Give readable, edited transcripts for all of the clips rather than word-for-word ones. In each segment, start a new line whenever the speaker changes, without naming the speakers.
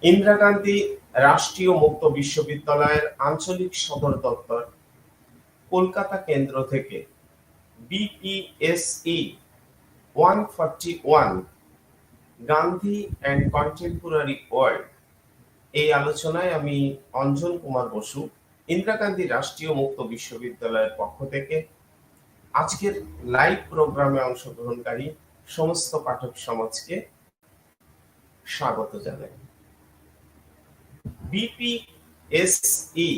ইন্দিরা গান্ধী রাষ্ট্রীয় মুক্ত বিশ্ববিদ্যালয়ের আঞ্চলিক সদর দপ্তর কলকাতা কেন্দ্র থেকে BPSE 141 Gandhi and contemporary world এই আলোচনায় আমি অঞ্জন কুমার বসু ইন্দিরা গান্ধী রাষ্ট্রীয় মুক্ত বিশ্ববিদ্যালয়ের পক্ষ থেকে আজকের লাইভ প্রোগ্রামে অংশগ্রহণকারী সমস্ত পাঠক সমাজকে স্বাগত জানাই। BPSE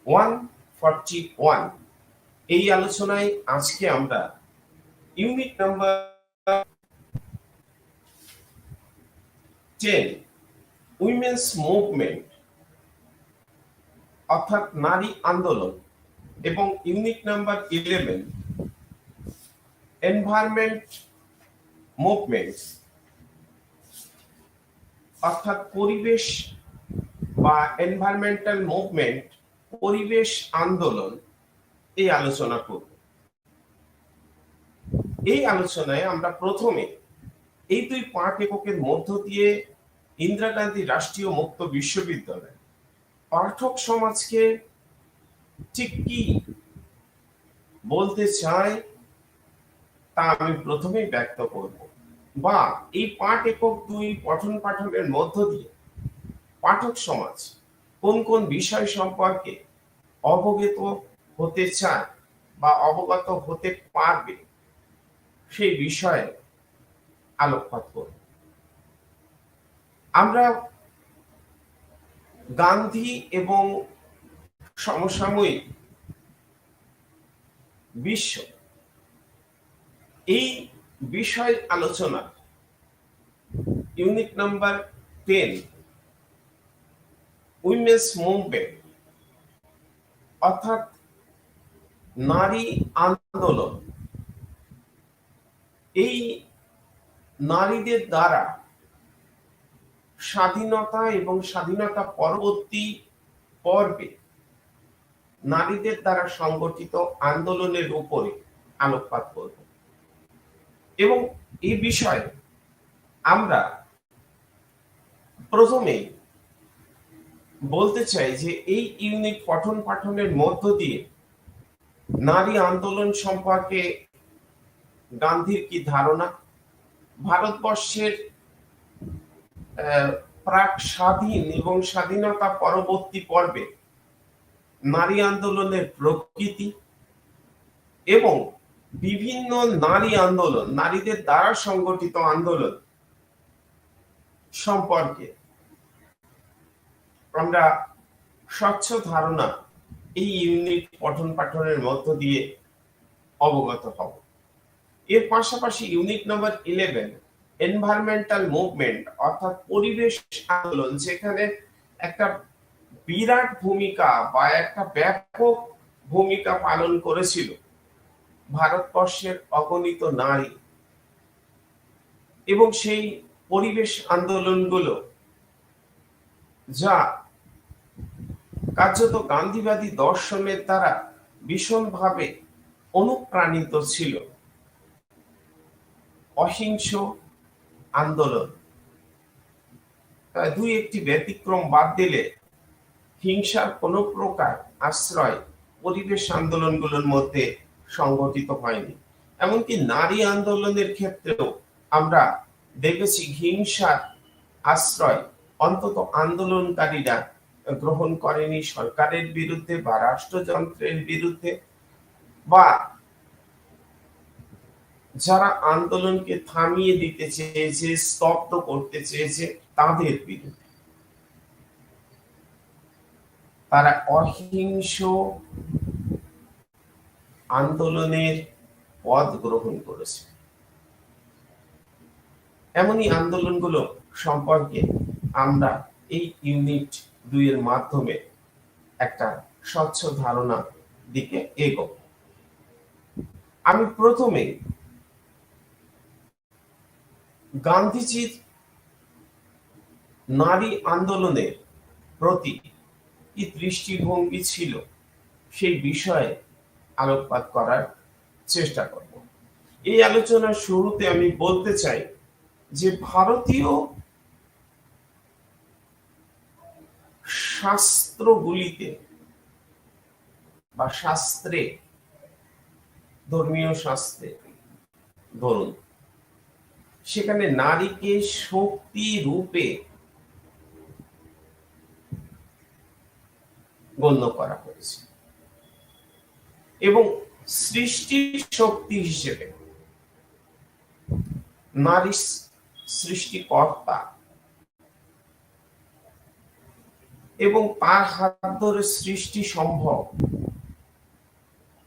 141 এই আলোচনায় আজকে আমরা ইউনিট নাম্বার 10 উইমেন্স মুভমেন্ট অর্থাৎ নারী আন্দোলন এবং ইউনিট নাম্বার 11 এনভায়রনমেন্ট মুভমেন্ট অর্থাৎ পরিবেশ বা এনভায়রনমেন্টাল মুভমেন্ট পরিবেশ আন্দোলন এই আলোচনা করব। এই আলোচনায় আমরা প্রথমে এই দুই পাঠ এককের মধ্য দিয়ে ইন্দিরা গান্ধী রাষ্ট্রীয় মুক্ত বিশ্ববিদ্যালয় পাঠক সমাজকে ঠিক কি বলতে চায় তা আমি প্রথমেই ব্যক্ত করব, বা এই পাঠ একক দুই পঠন পাঠনের মধ্য দিয়ে পাঠক সমাজ কোন কোন বিষয় সম্পর্কে অবগত হতে চায় বা অবগত হতে পারবে সেই বিষয়ে আলোকপাত করব। আমরা গান্ধী এবং সমসাময়িক বিশ্ব এই বিষয় আলোচনা ইউনিট নাম্বার 10 উইমেন্স মুভমেন্ট অর্থাৎ নারী আন্দোলন, এই নারীদের দ্বারা স্বাধীনতা এবং স্বাধীনতা পরবর্তী পর্বে নারীদের দ্বারা সংগঠিত আন্দোলনের উপরে আলোকপাত করব এবং এই বিষয়ে আমরা প্রথমে বলতে চাই যে এই ইউনিট পঠন পাঠনের মধ্য দিয়ে নারী আন্দোলন সম্পর্কে গান্ধীর কি ধারণা, ভারতবর্ষের প্রাক স্বাধীন এবং স্বাধীনতা পরবর্তী পর্বে নারী আন্দোলনের প্রকৃতি এবং বিভিন্ন নারী আন্দোলন, নারীদের দ্বারা সংগঠিত আন্দোলন সম্পর্কে আমরা স্বচ্ছ ধারণা এই ইউনিট পঠন পাঠনের মধ্য দিয়ে অবগত হব। এর পাশাপাশি ইউনিট নাম্বার 11 এনভায়রনমেন্টাল মুভমেন্ট অর্থাৎ পরিবেশ আন্দোলন, যেখানে একটা বিরাট ভূমিকা বা একটা ব্যাপক ভূমিকা পালন করেছিল ভারতবর্ষের অগণিত নারী, এবং সেই পরিবেশ আন্দোলনগুলো যা কার্যত গান্ধীবাদী দর্শনের দ্বারা ভীষণভাবে অনুপ্রাণিত ছিল। অহিংস আন্দোলন, দুই একটি ব্যতিক্রম বাদ দিলে হিংসার কোনো প্রকার আশ্রয় পরিবেশ আন্দোলনগুলোর মধ্যে সংগঠিত হয়নি। এমনকি নারী আন্দোলনের ক্ষেত্রেও আমরা দেখেছি হিংসার আশ্রয় অন্তত আন্দোলনকারীরা গ্রহণ করেনি সরকারের বিরুদ্ধে বা রাষ্ট্রযন্ত্রের বিরুদ্ধে, বা যারা আন্দোলনকে থামিয়ে দিতে চেয়েছে, স্তব্ধ করতে চেয়েছে তাদের বিরুদ্ধে। তারা অহিংস আন্দোলনের পথ গ্রহণ করেছে। এমনই আন্দোলনগুলো সম্পর্কে আমরা এই ইউনিট 2 এর মাধ্যমে একটা স্বচ্ছ ধারণা দিকে এগোব। আমি প্রথমে গান্ধীজির নারী আন্দোলনের প্রতি কি দৃষ্টিভঙ্গি ছিল সেই বিষয়ে আলোকপাত করার চেষ্টা করব। এই আলোচনার শুরুতে আমি বলতে চাই যে ভারতীয় শাস্ত্রগুলিতে বা শাস্ত্রে, ধর্মীয় শাস্ত্রে ধরুন, সেখানে নারীকে শক্তি রূপে গণ্য করা হয়েছে এবং সৃষ্টির শক্তি হিসেবে নারী সৃষ্টিকর্তা এবং তার হাত ধরে সৃষ্টি সম্ভব,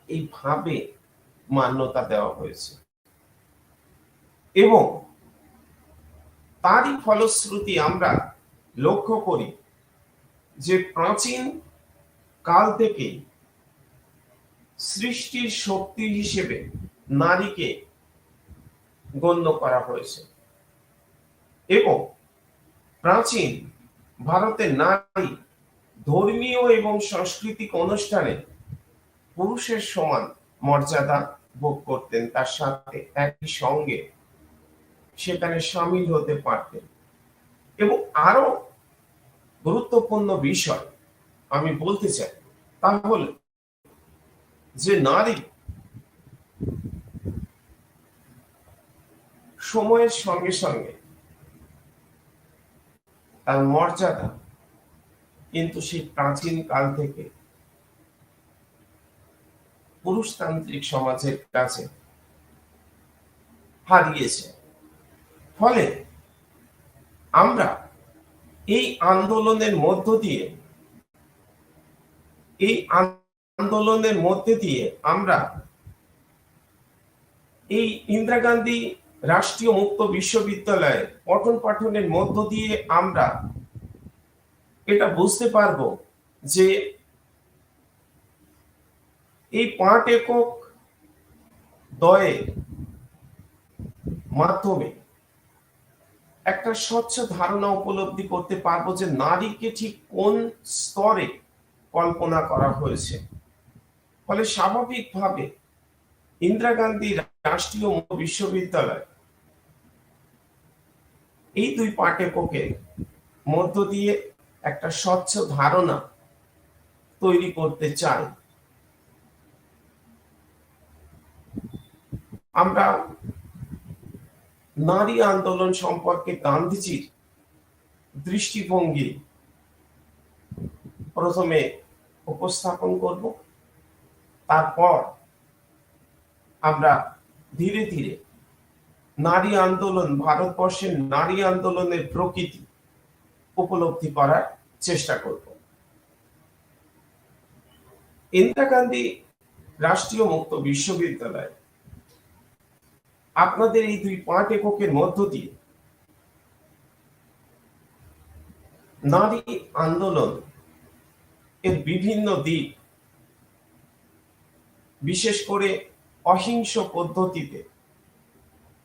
এইভাবে মান্যতা দেওয়া হয়েছে এবং তারই ফলশ্রুতি আমরা লক্ষ্য করি যে প্রাচীন কাল থেকে সৃষ্টির শক্তি হিসেবে নারীকে গণ্য করা হয়েছে এবং প্রাচীন ভারতের নারী ধর্মীয় এবং সাংস্কৃতিক অনুষ্ঠানে পুরুষের সমান মর্যাদা ভোগ করতেন, তার সাথে একই সঙ্গে সেখানে সামিল হতে পারতেন। এবং আরো গুরুত্বপূর্ণ বিষয় আমি বলতে চাই, তা হল যে নারী সময়ের সঙ্গে সঙ্গে তার মর্যাদা কিন্তু সেই প্রাচীন কাল থেকে পুরুষতান্ত্রিক সমাজের কাছে হারিয়েছে। ফলে আমরা এই আন্দোলনের মধ্যে দিয়ে আমরা এই ইন্দিরা গান্ধী রাষ্ট্রীয় মুক্ত বিশ্ববিদ্যালয়ে পঠন পাঠনের মধ্য দিয়ে আমরা এটা বুঝতে পারবো যে এই 5 একক দয়ের মাধ্যমে একটা স্বচ্ছ ধারণা উপলব্ধি করতে পারবো যে নারীকে ঠিক কোন স্তরে কল্পনা করা হয়েছে। ফলে স্বাভাবিকভাবে ইন্দিরা গান্ধী রাষ্ট্রীয় মুক্ত বিশ্ববিদ্যালয় এই 2 পাঠ্যক্রমের মধ্য দিয়ে একটা স্বচ্ছ ধারণা তৈরি করতে চাই। আমরা নারী আন্দোলন সম্পর্কে গান্ধীজির দৃষ্টিভঙ্গি প্রথমে উপস্থাপন করব, তারপর আমরা ধীরে ধীরে নারী আন্দোলন, ভারতবর্ষের নারী আন্দোলনের প্রকৃতি উপলব্ধি করার চেষ্টা করব। ইন্দিরা গান্ধী রাষ্ট্রীয় মুক্ত বিশ্ববিদ্যালয় আপনাদের এই 2 পাঠ এককের মধ্য দিয়ে নারী আন্দোলন এর বিভিন্ন দিক, বিশেষ করে অহিংস পদ্ধতিতে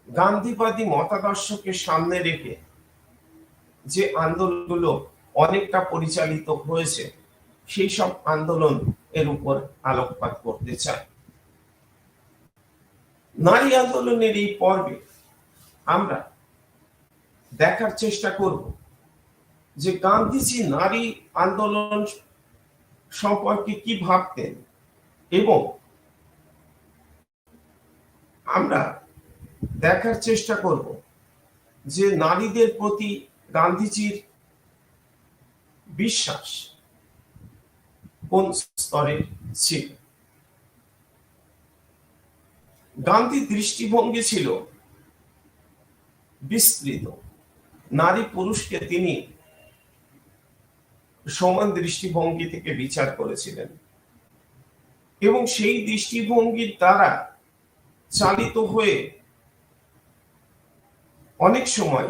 গান্ধীবাদী মতাদর্শকে সামনে রেখে যে আন্দোলনগুলো অনেকটা পরিচালিত হয়েছে, সেই সব আন্দোলন এর উপর আলোকপাত করতে চাই। নারী আন্দোলনের এই পর্বে আমরা দেখার চেষ্টা করব যে গান্ধীজি নারী আন্দোলন সম্পর্কে কি ভাবতেন এবং আমরা দেখার চেষ্টা করব যে নারীদের প্রতি গান্ধীজির বিশ্বাস কোন স্তরে ছিল। গান্ধীর দৃষ্টিভঙ্গি ছিল বিস্তৃত। নারী পুরুষকে তিনি সমান দৃষ্টিভঙ্গি থেকে বিচার করেছিলেন এবং সেই দৃষ্টিভঙ্গির দ্বারা চালিত হয়ে অনেক সময়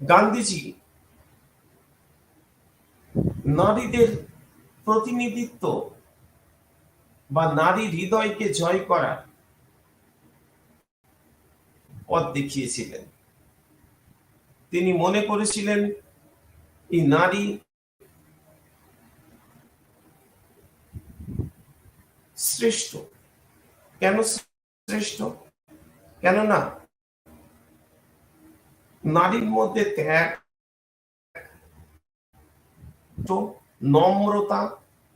গান্ধীজি নারীদের প্রতিনিধিত্ব বা নারী হৃদয়কে জয় করার পথ দেখিয়েছিলেন। তিনি মনে করেছিলেন এই নারী শ্রেষ্ঠ। কেন শ্রেষ্ঠ? কেননা নারীর মধ্যে ত্যাগ, নম্রতা,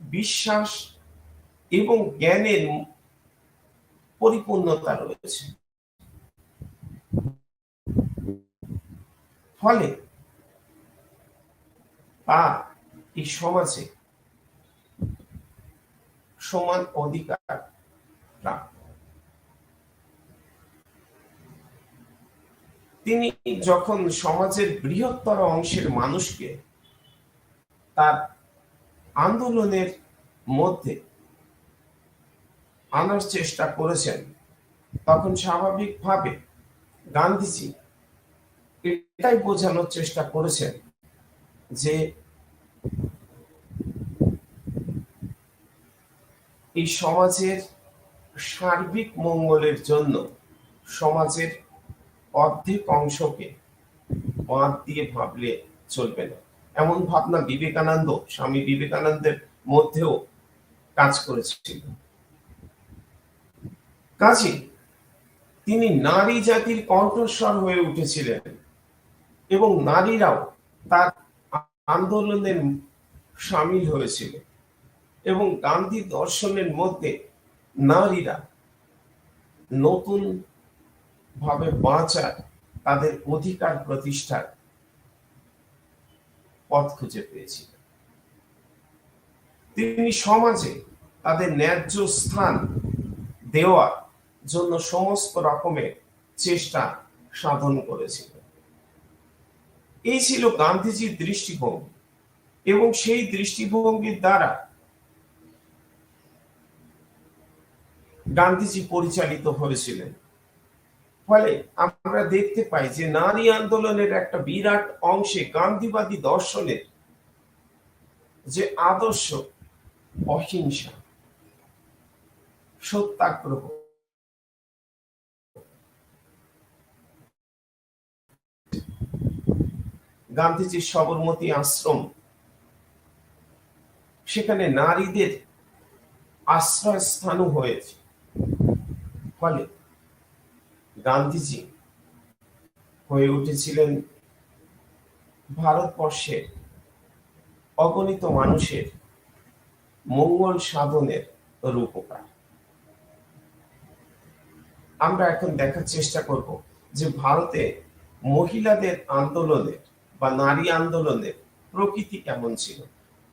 বিশ্বাস এবং জ্ঞানের পরিপূর্ণতা রয়েছে। ফলে তার এই সমাজে সমান অধিকার প্রাপ্ত। তিনি যখন সমাজের বৃহত্তর অংশের মানুষকে তার আন্দোলনের মধ্যে আনার চেষ্টা করেছেন, তখন স্বাভাবিকভাবে গান্ধীজি এটাই বোঝানোর চেষ্টা করেছেন যে এই সমাজের সার্বিক মঙ্গলের জন্য সমাজের অর্ধেক অংশকে বাদ দিয়ে ভাবলে চলবে না। এমন ভাবনা বিবেকানন্দ, স্বামী বিবেকানন্দের মধ্যেও কাজ করেছিল। কাজে তিনি নারী জাতির কণ্ঠস্বর হয়ে উঠেছিলেন এবং নারীরাও তার আন্দোলনের সামিল হয়েছিল এবং গান্ধী দর্শনের মধ্যে নারীরা নতুন ভাবে বাঁচার, তাদের অধিকার প্রতিষ্ঠার পথ খুঁজে পেয়েছিলেন। তিনি সমাজে তাদের ন্যায্য স্থান দেওয়ার জন্য সমস্ত রকমের চেষ্টা সাধন করেছিলেন। এই ছিল গান্ধীজির দৃষ্টিভঙ্গি এবং সেই দৃষ্টিভঙ্গির দ্বারা গান্ধীজি পরিচালিত হয়েছিলেন। ফলে আমরা দেখতে পাই যে নারী আন্দোলনের একটা বিরাট অংশে গান্ধীবাদী দর্শনের যে আদর্শ, অহিংসা, সত্যাগ্রহ, গান্ধীজির সবরমতী আশ্রম, সেখানে নারীদের আশ্রয়স্থানও হয়েছে। ফলে গান্ধীজি হয়ে উঠেছিলেন ভারতবর্ষের অগণিত মানুষের মঙ্গল সাধনের রূপকার। আমরা এখন দেখার চেষ্টা করব যে ভারতে মহিলাদের আন্দোলনের বা নারী আন্দোলনের প্রকৃতি কেমন ছিল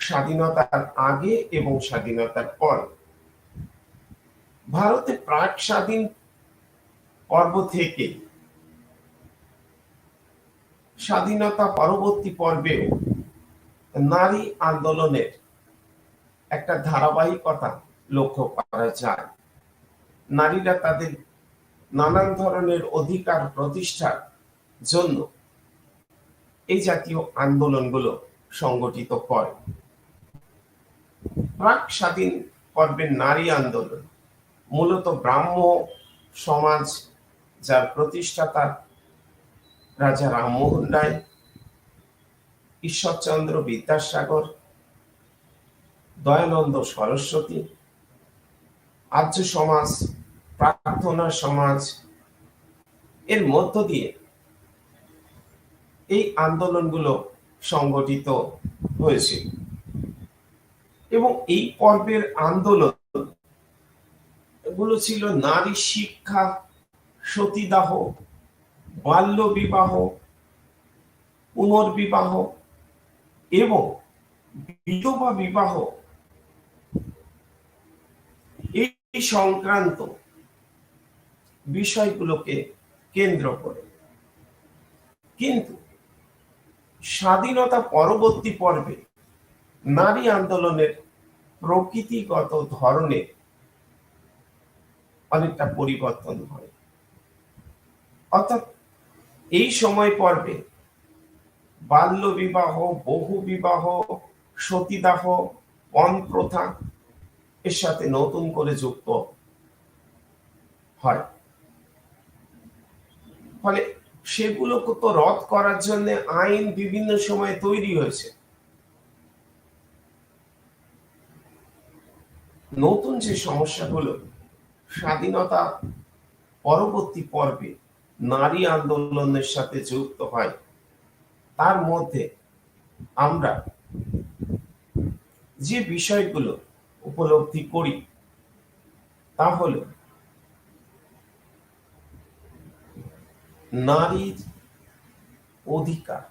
স্বাধীনতার আগে এবং স্বাধীনতার পর। ভারতে প্রাক স্বাধীন পর্ব থেকে স্বাধীনতা পরবর্তী পর্বেও নারী আন্দোলনের একটা ধারাবাহিকতা লক্ষ্য করা যায়। নারীরা তাদের নানান ধরনের অধিকার প্রতিষ্ঠার জন্য এই জাতীয় আন্দোলনগুলো সংগঠিত করে। প্রাক স্বাধীন পর্বের নারী আন্দোলন মূলত ব্রাহ্ম সমাজ, যার প্রতিষ্ঠাতা রাজা রামমোহন রায়, ঈশ্বরচন্দ্র বিদ্যাসাগর, দয়ানন্দ সরস্বতী, আর্য সমাজ, প্রার্থনা সমাজ, এর মধ্য দিয়ে এই আন্দোলনগুলো সংগঠিত হয়েছিল এবং এই পর্বের আন্দোলন এগুলো ছিল নারী শিক্ষা, সতীদাহ, বাল্য বিবাহ, পুনর্বিবাহ এবং বিধবা বিবাহ এই সংক্রান্ত বিষয়গুলোকে কেন্দ্র করে। কিন্তু স্বাধীনতা পরবর্তী পর্বে নারী আন্দোলনের প্রকৃতিগত ধরনে অনেকটা পরিবর্তন হয়। অর্থাৎ এই সময় পর্বে বাল্য বিবাহ, বহু বিবাহ, সতীদাহ, পণ প্রথা এর সাথে নতুন করে যুক্ত হয়। ফলে সেগুলোকে তো রদ করার জন্য আইন বিভিন্ন সময় তৈরি হয়েছে। নতুন যে সমস্যাগুলো স্বাধীনতা পরবর্তী পর্বে নারী আন্দোলনের সাথে যুক্ত হয়, তার মধ্যে আমরা যে বিষয়গুলো উপলব্ধি করি তা হল নারীর অধিকার,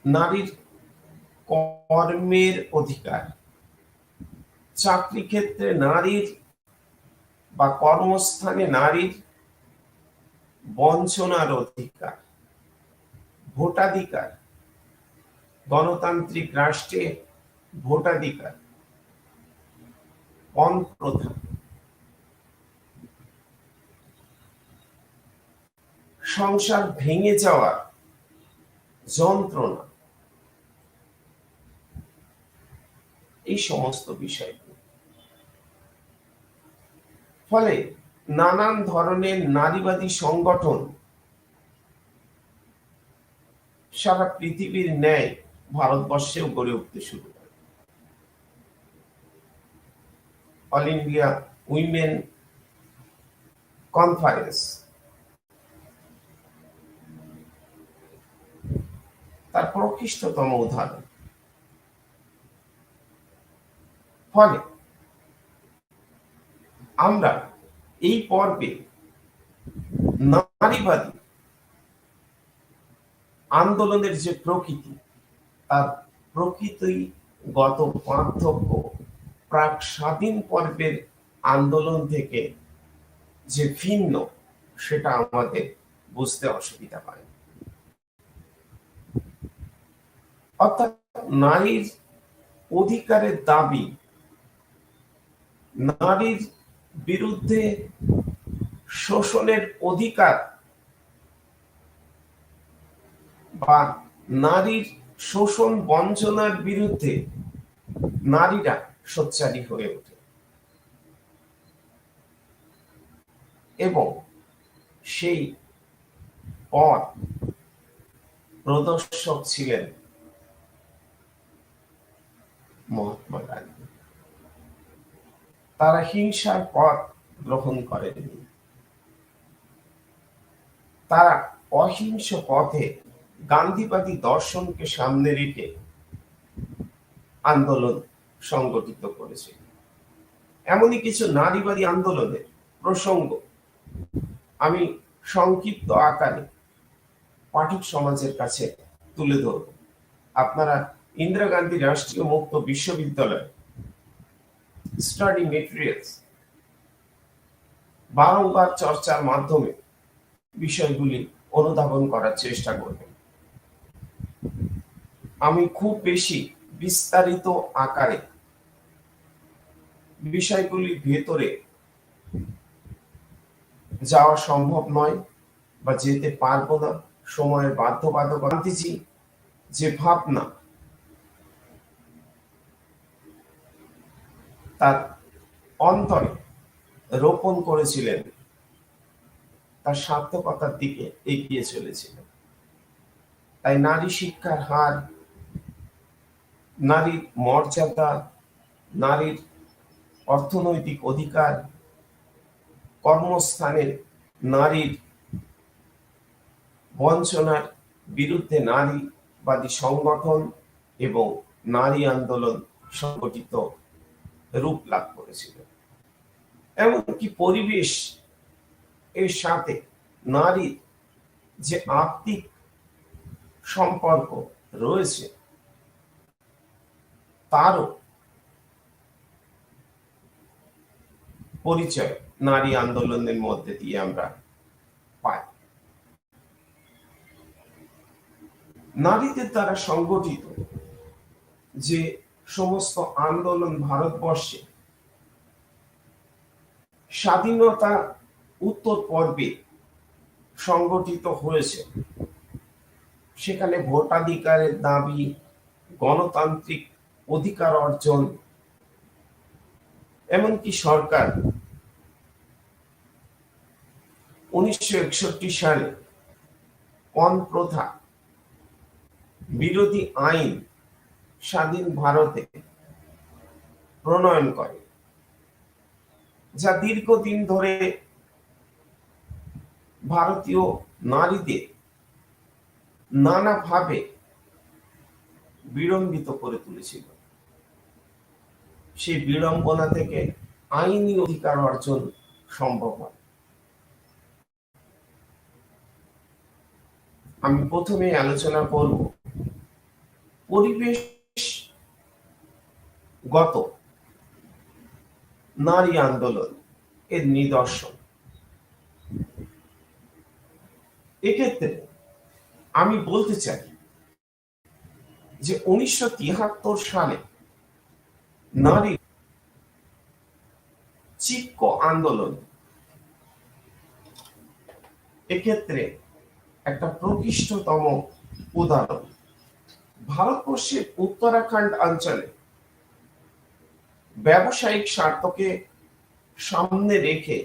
নারীর কর্মের অধিকার, চাকরি ক্ষেত্রে নারীর বা কর্মস্থানে নারীর বঞ্চনার অধিকার, ভোটাধিকার, গণতান্ত্রিক রাষ্ট্রে ভোটাধিকার, পণ প্রথা, সংসার ভেঙে যাওয়ার যন্ত্রণা, এই সমস্ত বিষয়গুলো। ফলে নানান ধরনের নারীবাদী সংগঠন সারা পৃথিবীর ন্যায় ভারতবর্ষেও গড়ে উঠতে শুরু করে। অল ইন্ডিয়া উইমেন কনফারেন্স তার প্রকৃষ্টতম উদাহরণ। ফলে আমরা এই পর্বে নারীবাদী আন্দোলনের যে প্রকৃতি, তার প্রকৃতিগত পার্থক্য প্রাক স্বাধীন পর্বের আন্দোলন থেকে যে ভিন্ন, সেটা আমাদের বুঝতে অসুবিধা হয়। অর্থাৎ নারীর অধিকারের দাবি, নারীর বিরুদ্ধে শোষণের অধিকার বা নারীর শোষণ বঞ্চনার বিরুদ্ধে নারীরা সোচ্চারী হয়ে ওঠে এবং সেই পথ প্রদর্শক ছিলেন মহাত্মা গান্ধী। তারা হিংসার পথ গ্রহণ করেননি, তারা অহিংস পথে গান্ধীবাদী দর্শনকে সামনে রেখে আন্দোলন সংগঠিত করেছে। এমনই কিছু নারীবাদী আন্দোলনের প্রসঙ্গ আমি সংক্ষিপ্ত আকারে পাঠক সমাজের কাছে তুলে ধরব। আপনারা ইন্দিরা গান্ধী রাষ্ট্রীয় মুক্ত বিশ্ববিদ্যালয় স্টাডি মেটেরিয়ালস বারংবার চর্চার মাধ্যমে বিষয়গুলি অনুধাবন করার চেষ্টা করবেন। আমি খুব বেশি বিস্তারিত আকারে বিষয়গুলির ভেতরে যাওয়া সম্ভব নয় বা যেতে পারবো না, সময়ের বাধ্যবাধকতা। গান্ধীজি যে ভাবনা তার অন্তরে রোপণ করেছিলেন, তার সার্থকতার দিকে এগিয়ে চলেছিলেন। তাই নারী শিক্ষার হার, নারীর মর্যাদা, নারীর অর্থনৈতিক অধিকার, কর্মস্থানে নারীর বঞ্চনার বিরুদ্ধে নারীবাদী সংগঠন এবং নারী আন্দোলন সংগঠিত রূপ লাভ করেছিল। এমনকি পরিবেশ এর সাথে নারীর যে আত্মিক সম্পর্ক রয়েছে, তারও পরিচয় নারী আন্দোলনের মধ্যে দিয়ে আমরা পাই। নারীদের দ্বারা সংগঠিত যে সমস্ত আন্দোলন ভারতবর্ষে স্বাধীনতা উত্তর পর্বে সংগঠিত হয়েছে, সেখানে ভোটাধিকারের দাবি, গণতান্ত্রিক অধিকার অর্জন, এমনকি সরকার 1961 সালে পণ প্রথা বিরোধী আইন স্বাধীন ভারতে প্রণয়ন করে, যা দীর্ঘদিন ধরে ভারতীয় নারীদের নানাভাবে বিড়ম্বিত করে তুলেছিল। সেই বিড়ম্বনা থেকে আইনি অধিকার অর্জন সম্ভব হয়। আমি প্রথমে আলোচনা করব পরিবেশগত নারী আন্দোলন এর নিদর্শন। এক্ষেত্রে আমি বলতে চাই যে 1973 সালে নারী চিপকো আন্দোলন এক্ষেত্রে একটা প্রকৃষ্টতম উদাহরণ। ভারতবর্ষের উত্তরাখণ্ড অঞ্চলে ব্যবসায়িক স্বার্থকে সামনে রেখে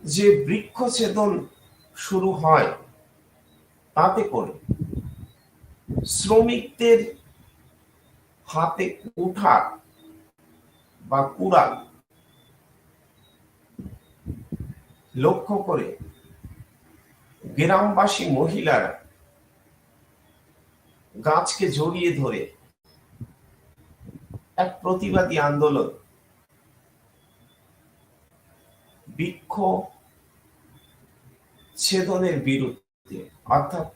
যে বৃক্ষছেদন শুরু হয়, তাতে করে শ্রমিকদের হাতে কুঠার বা কুড়াল লক্ষ্য করে গ্রামবাসী মহিলারা গাছকে জড়িয়ে ধরে এক প্রতিবাদী আন্দোলন, বৃক্ষ ছেদনের বিরুদ্ধে, অর্থাৎ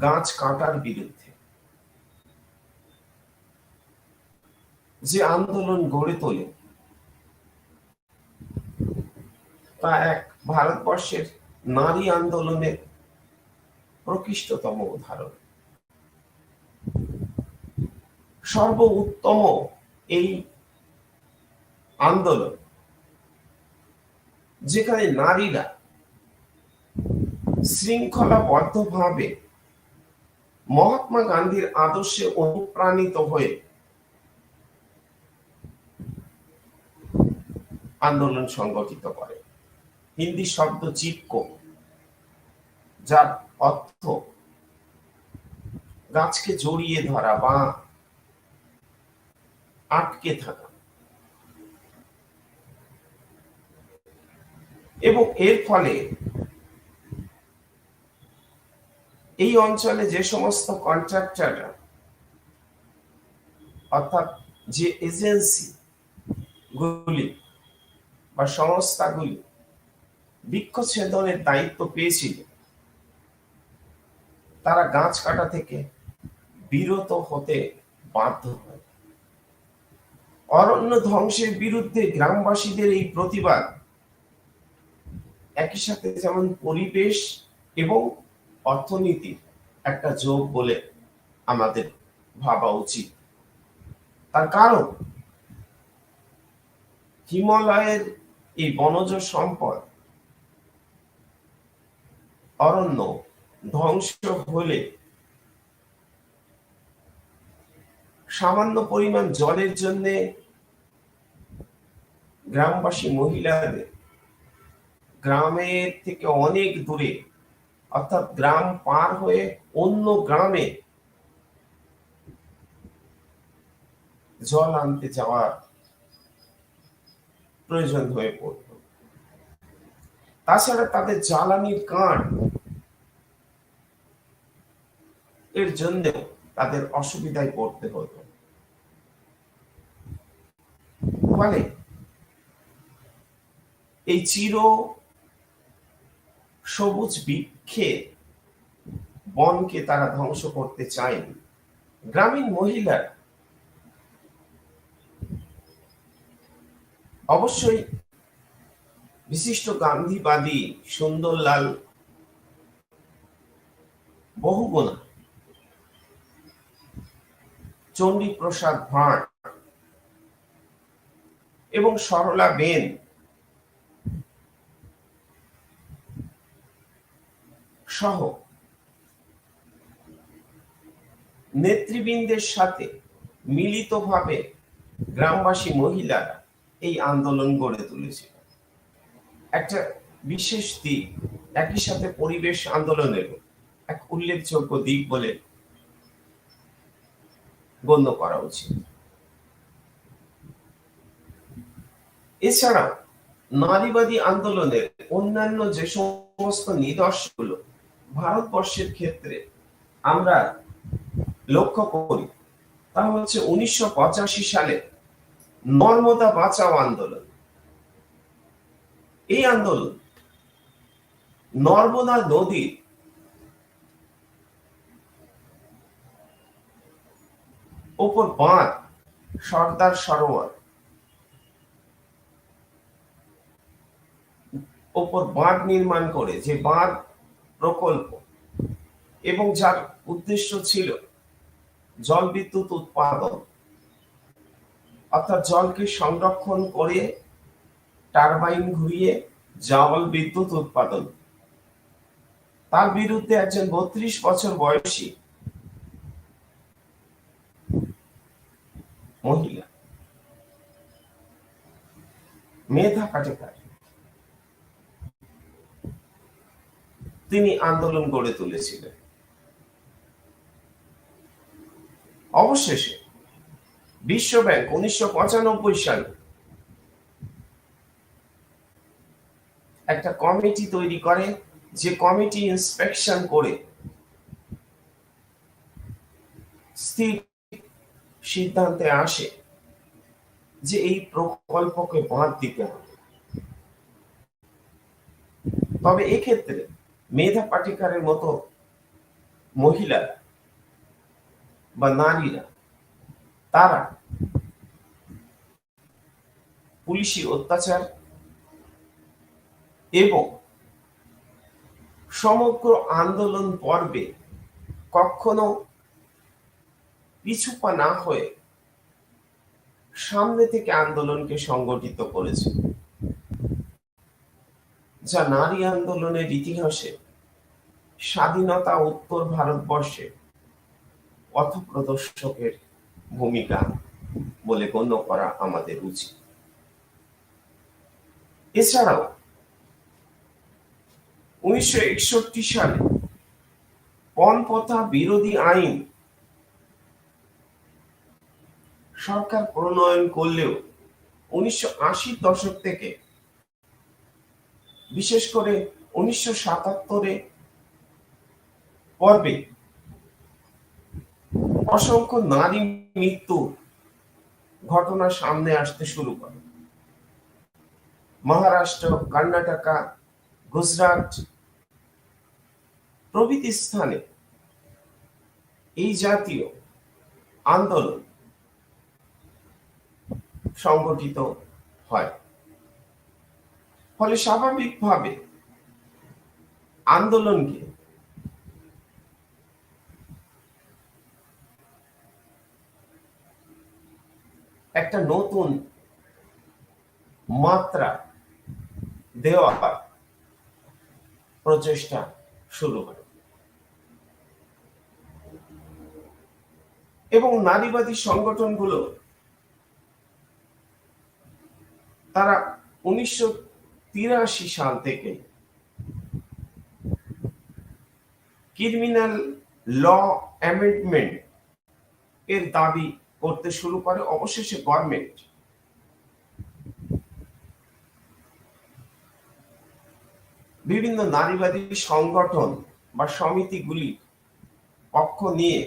গাছ কাটার বিরুদ্ধে যে আন্দোলন গড়ে তোলে, তা এক ভারতবর্ষের নারী আন্দোলনের প্রকৃষ্টতম উদাহরণ। সর্বোত্তম এই আন্দোলন, যেখানে নারীরা শৃঙ্খলাবদ্ধভাবে মহাত্মা গান্ধীর আদর্শে অনুপ্রাণিত হয়ে আন্দোলন সংগঠিত করে। হিন্দি শব্দ চিপকো, যার অর্থ গাছকে জড়িয়ে ধরা বা আটকে থাকা, এবং এর ফলে এই অঞ্চলে যে সমস্ত কন্ট্রাক্টররা, অর্থাৎ যে এজেন্সি গুলি বা সংস্থাগুলি বৃক্ষছেদনের দায়িত্ব পেয়েছিল, তারা গাছ কাটা থেকে বিরত হতে বাধ্য হয়। অরণ্য ধ্বংসের বিরুদ্ধে গ্রামবাসীদের এই প্রতিবাদ একই সাথে যেমন পরিবেশ এবং অর্থনীতির একটা যোগ বলে আমাদের ভাবা উচিত। তার কারণ হিমালয়ের এই বনজ সম্পদ অরণ্য ধ্বংস হলে সামান্য পরিমাণ জলের জন্য গ্রামবাসী মহিলাদের গ্রামের থেকে অনেক দূরে, অর্থাৎ গ্রাম পার হয়ে অন্য গ্রামে জল আনতে যাওয়ার প্রয়োজন হয়ে পড়ত। তাছাড়া তাদের জ্বালানির কাঠ এর জন্য তাদের অসুবিধায় পড়তে হতো। ফলে এই চির সবুজ বৃক্ষে বনকে তারা ধ্বংস করতে চায়নি। গ্রামীণ মহিলার অবশ্যই বিশিষ্ট গান্ধীবাদী সুন্দরলাল বহুগুণা, চণ্ডীপ্রসাদ ভাট এবং সরলা বেন সহ নেতৃবৃন্দের সাথে মিলিতভাবে গ্রামবাসী মহিলারা এই আন্দোলন গড়ে তুলেছিল। একটা বিশেষ দিক একই সাথে পরিবেশ আন্দোলনের এক উল্লেখযোগ্য দিক বলে গণ্য করা উচিত। এছাড়াও নারীবাদী আন্দোলনের অন্যান্য যে সমস্ত নিদর্শনগুলো ভারতবর্ষের ক্ষেত্রে আমরা লক্ষ্য করি তা হচ্ছে 1985 সালে নর্মদা বাঁচাও আন্দোলন। এই আন্দোলন নর্মদা নদীর ওপর বাঁধ, সর্দার সরোবর ওপর বাঁধ নির্মাণ করে, যে বাঁধ প্রকল্প এবং যার উদ্দেশ্য ছিল জল বিদ্যুৎ উৎপাদন, অর্থাৎ জলকে সংরক্ষণ করে টারবাইন ঘুরিয়ে জল বিদ্যুৎ উৎপাদন, তার বিরুদ্ধে একজন 32 বছর বয়সী মহিলা মেধা পাটেকার তিনি আন্দোলন গড়ে তুলেছিলেন। অবশেষে বিশ্ব ব্যাংক 1995 সালে একটা কমিটি তৈরি করে, যে কমিটি ইন্সপেকশন করে স্থির সিদ্ধান্তে আসে যে এই প্রকল্পকে বাদ দিতে হবে। তবে এক্ষেত্রে মেধা পাটেকারের মতো মহিলা বা নারীরা, তারা পুলিশি অত্যাচার এবং সমগ্র আন্দোলন পর্বে কখনো পিছুপা না হয়ে সামনে থেকে আন্দোলনকে সংগঠিত করেছে, যা নারী আন্দোলনের ইতিহাসে স্বাধীনতা উত্তর ভারতবর্ষে পথপ্রদর্শকের ভূমিকা বলে গণ্য করা আমাদের উচিত। এছাড়াও 1961 সালে পণপ্রথা বিরোধী আইন সরকার প্রণয়ন করলেও 1980 দশক থেকে, বিশেষ করে 1977 পর্বে অসংখ্য নারী মৃত্যুর ঘটনা সামনে আসতে শুরু করে। মহারাষ্ট্র, কর্ণাটক, গুজরাট প্রভৃতি স্থানে এই জাতীয় আন্দোলন সংগঠিত হয়। ফলে স্বাভাবিকভাবে আন্দোলনকে একটা নতুন মাত্রা দেওয়ার প্রচেষ্টা শুরু হয় এবং নারীবাদী সংগঠনগুলো তারা 1983 সাল থেকে ক্রিমিনাল ল অ্যামেন্ডমেন্ট এর দাবি করতে শুরু করে। অবশেষে গভর্নমেন্ট বিভিন্ন নারীবাদী সংগঠন বা সমিতিগুলি পক্ষ নিয়ে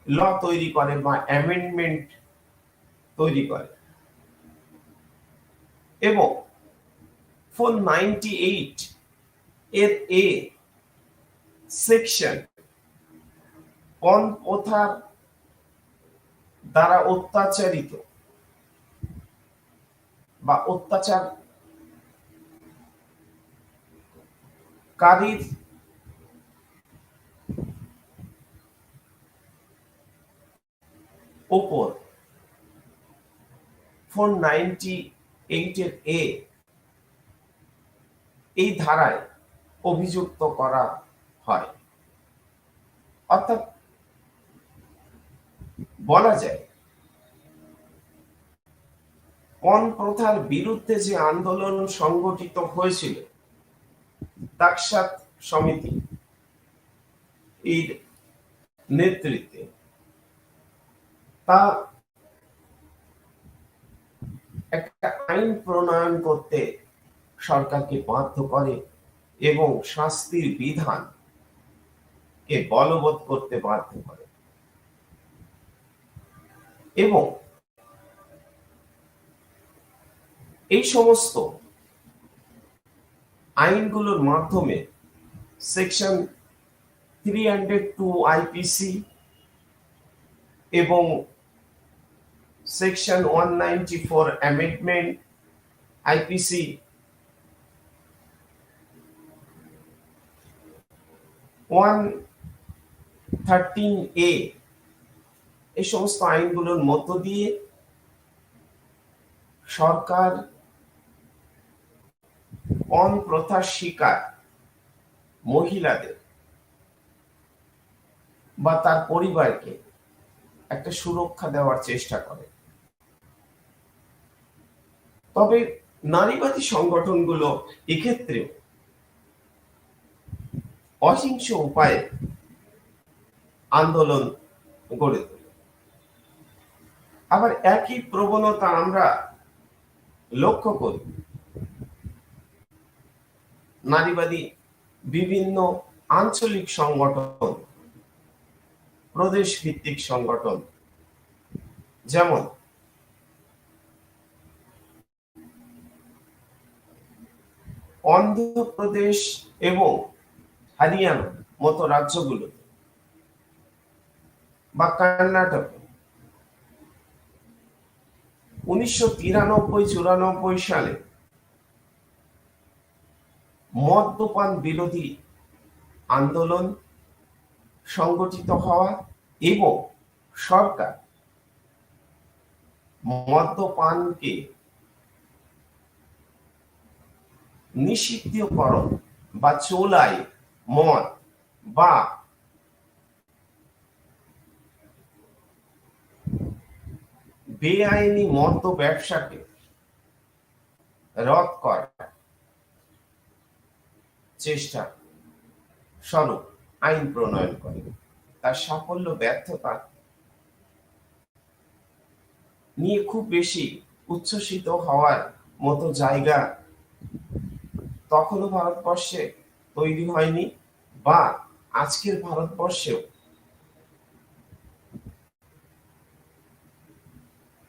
ল তৈরি করে বা অ্যামেন্ডমেন্ট তৈরি করে এবং 498 এর এ সেকশন পণপ্রথার দ্বারা অত্যাচারিত বা অত্যাচারকারীর ওপর 498 এর এ এই ধারায় অভিযুক্ত করা হয়। অর্থাৎ বলা যায় পণপ্রথার বিরুদ্ধে যে আন্দোলন সংগঠিত হয়েছিল দাকসাত সমিতি এর নেতৃত্বে, তা একটা আইন প্রণয়ন করতে সরকারকে বাধ্য করে এবং শাস্তির বিধান কে বলবৎ করতে বাধ্য করে এবং এই সমস্ত আইনগুলোর মাধ্যমে সেকশন 302 আইপিসি এবং সেকশন 194 অ্যামেন্ডমেন্ট আইপিসি, 113A এই সমস্ত আইনগুলোর মধ্য দিয়ে সরকার পণ প্রথার শিকার মহিলাদের বা তার পরিবারকে একটা সুরক্ষা দেওয়ার চেষ্টা করে। তবে নারীবাদী সংগঠনগুলো এক্ষেত্রেও অহিংস উপায়ে আন্দোলন গড়ে তোলে। আবার একই প্রবণতা আমরা লক্ষ্য করি নারীবাদী বিভিন্ন আঞ্চলিক সংগঠন, প্রদেশ ভিত্তিক সংগঠন, যেমন অন্ধ্রপ্রদেশ এবং হরিয়ানা মতো রাজ্যগুলোতে বা কর্ণাটকে 1993-94 সালে মদ্যপান বিরোধী আন্দোলন সংগঠিত হওয়া এবং সরকার মদ্যপানকে নিষিদ্ধকরণ বা চোলাই মদ বা বেআইনি মদ্য ব্যবসাকে রদ করার চেষ্টা স্বরূপ আইন প্রণয়ন করে। তার সাফল্য ব্যর্থতা নিয়ে খুব বেশি উচ্ছ্বসিত হওয়ার মতো জায়গা তখনও ভারতবর্ষে তৈরি হয়নি বা আজকের ভারতবর্ষেও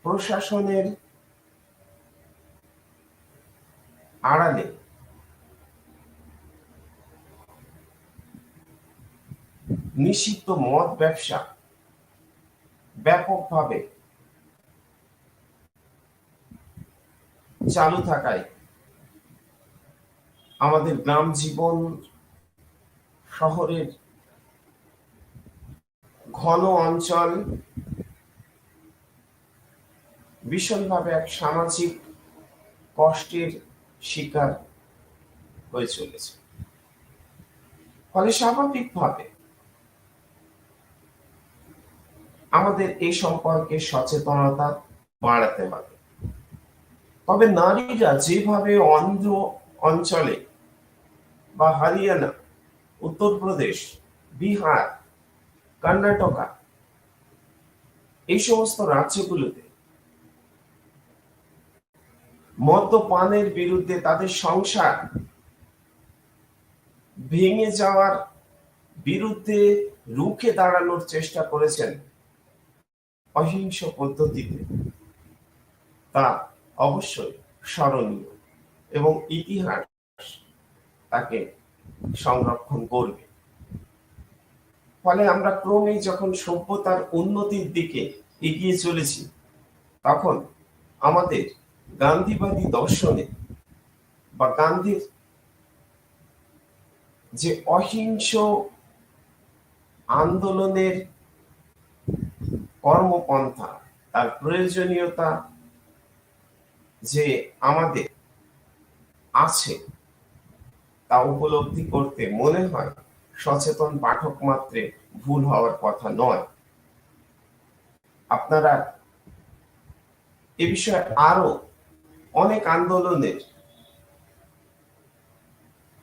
প্রশাসনের আড়ালে নিষিদ্ধ মদ ব্যবসা ব্যাপকভাবে চালু থাকায় আমাদের গ্রাম জীবন শহরের ঘন অঞ্চল ভীষণভাবে এক সামাজিক কষ্টের শিকার হয়ে চলেছে। ফলে স্বাভাবিকভাবে আমাদের এই সম্পর্কে সচেতনতা বাড়াতে হবে। তবে নারীরা যেভাবে অন্ধ্র অঞ্চলে বা হরিয়ানা, উত্তরপ্রদেশ, বিহার, কর্ণাটকা এই সমস্ত রাজ্যগুলোতে মদ্যপানের বিরুদ্ধে তাদের সংসার ভেঙে যাওয়ার বিরুদ্ধে রুখে দাঁড়ানোর চেষ্টা করেছেন অহিংস পদ্ধতিতে, তা অবশ্যই স্মরণীয় এবং ইতিহাস তাকে সংরক্ষণ করবে। ফলে আমরা ক্রমেই যখন সভ্যতার উন্নতির দিকে এগিয়ে চলেছি, তখন আমাদের গান্ধীবাদী দর্শনে বা গান্ধীর যে অহিংস আন্দোলনের কর্মপন্থা, তার প্রয়োজনীয়তা যে আমাদের আছে তা উপলব্ধি করতে মনে হয় সচেতন পাঠক মাত্রে ভুল হওয়ার কথা নয়। আপনারা এ বিষয়ে আরো অনেক আন্দোলনের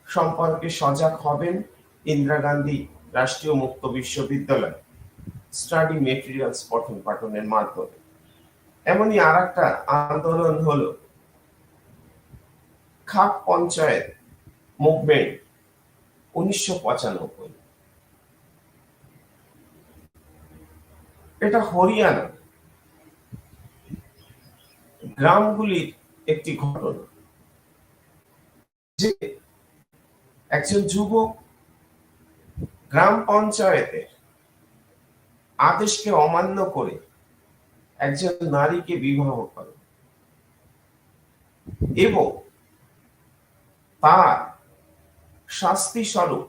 সম্পর্কে সজাগ হবেন ইন্দিরা গান্ধী রাষ্ট্রীয় মুক্ত বিশ্ববিদ্যালয় স্টাডি মেটেরিয়ালস পঠন পাঠনের মাধ্যমে। এমনই আর একটা আন্দোলন হলো খাপ পঞ্চায়েত মুভমেন্ট 1995। এটা হরিয়ানা গ্রামগুলির একটি ঘটনা, যে একজন যুবক গ্রাম পঞ্চায়েতের আদেশকে অমান্য করে একজন নারীকে বিবাহ করে এবং তার শাস্তি স্বরূপ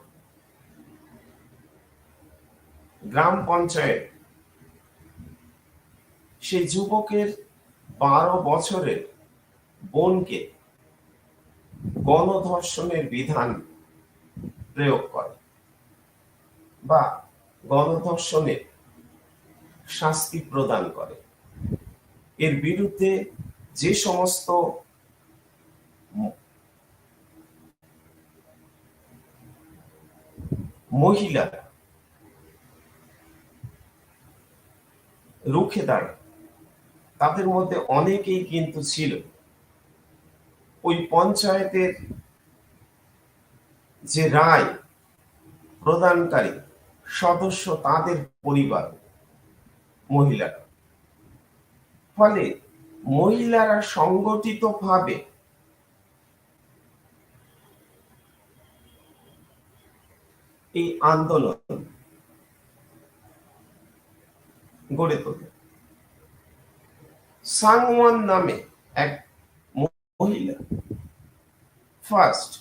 গ্রাম পঞ্চায়েত সেই যুবকের 12 বছরের বোনকে গণধর্ষণের বিধান প্রয়োগ করে বা গণধর্ষণের শাস্তি প্রদান করে। এর বিরুদ্ধে যে সমস্ত মহিলা রুখে দাঁড়ায়, তাদের মধ্যে অনেকেই কিন্তু ছিল ওই পঞ্চায়েতের যে রায় প্রদানকারী সদস্য, তাদের পরিবার মহিলারা। ফলে মহিলারা সংগঠিতভাবে এই আন্দোলন গড়ে তোলে। সাংওয়ান নামে এক মহিলা ফার্স্ট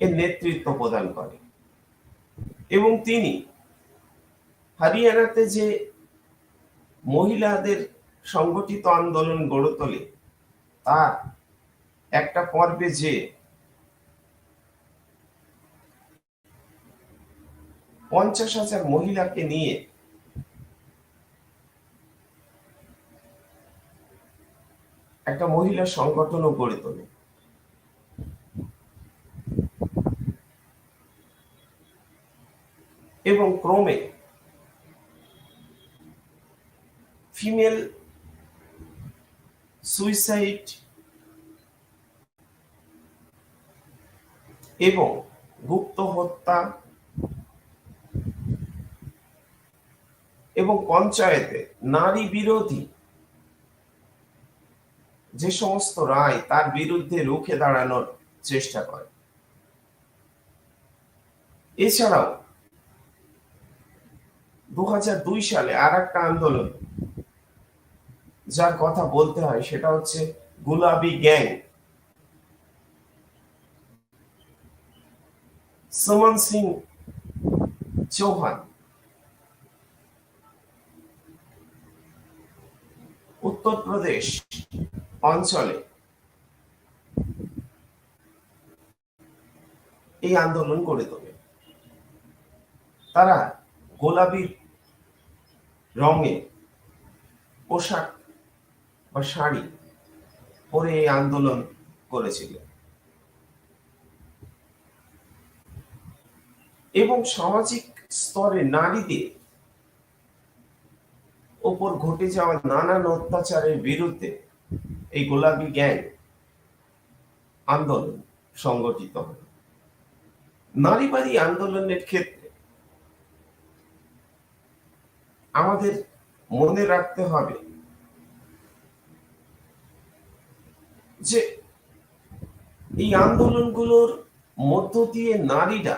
এর নেতৃত্ব প্রদান করে এবং তিনি হরিয়ানাতে যে মহিলাদের সংগঠিত আন্দোলন গড়ে তোলে, তার একটা পর্বে যে 50,000 মহিলাকে নিয়ে একটা মহিলা সংগঠনও গড়ে তোলে এবং ক্রমে ফিমেল সুইসাইড এবং গুপ্ত হত্যা এবং পঞ্চায়েতে নারী বিরোধী যে সমস্ত রায়, তার বিরুদ্ধে রুখে দাঁড়ানোর চেষ্টা করে। এছাড়াও 2002 সালে আর একটা আন্দোলন যার কথা বলতে হয়, সেটা হচ্ছে গুলাবি গ্যাং। সুমন সিং চৌহান উত্তরপ্রদেশ অঞ্চলে এই আন্দোলন গড়ে তোলে। তারা গোলাপি রঙে পোশাক বা শাড়ি পরে এই আন্দোলন করেছিল এবং সামাজিক স্তরে নারীদের ওপর ঘটে যাওয়া নানান অত্যাচারের বিরুদ্ধে এই গোলাপি গ্যাং আন্দোলন সংগঠিত হয়। নারীবাদী আন্দোলনের ক্ষেত্রে আমাদের মনে রাখতে হবে যে এই আন্দোলনগুলোর মধ্য দিয়ে নারীরা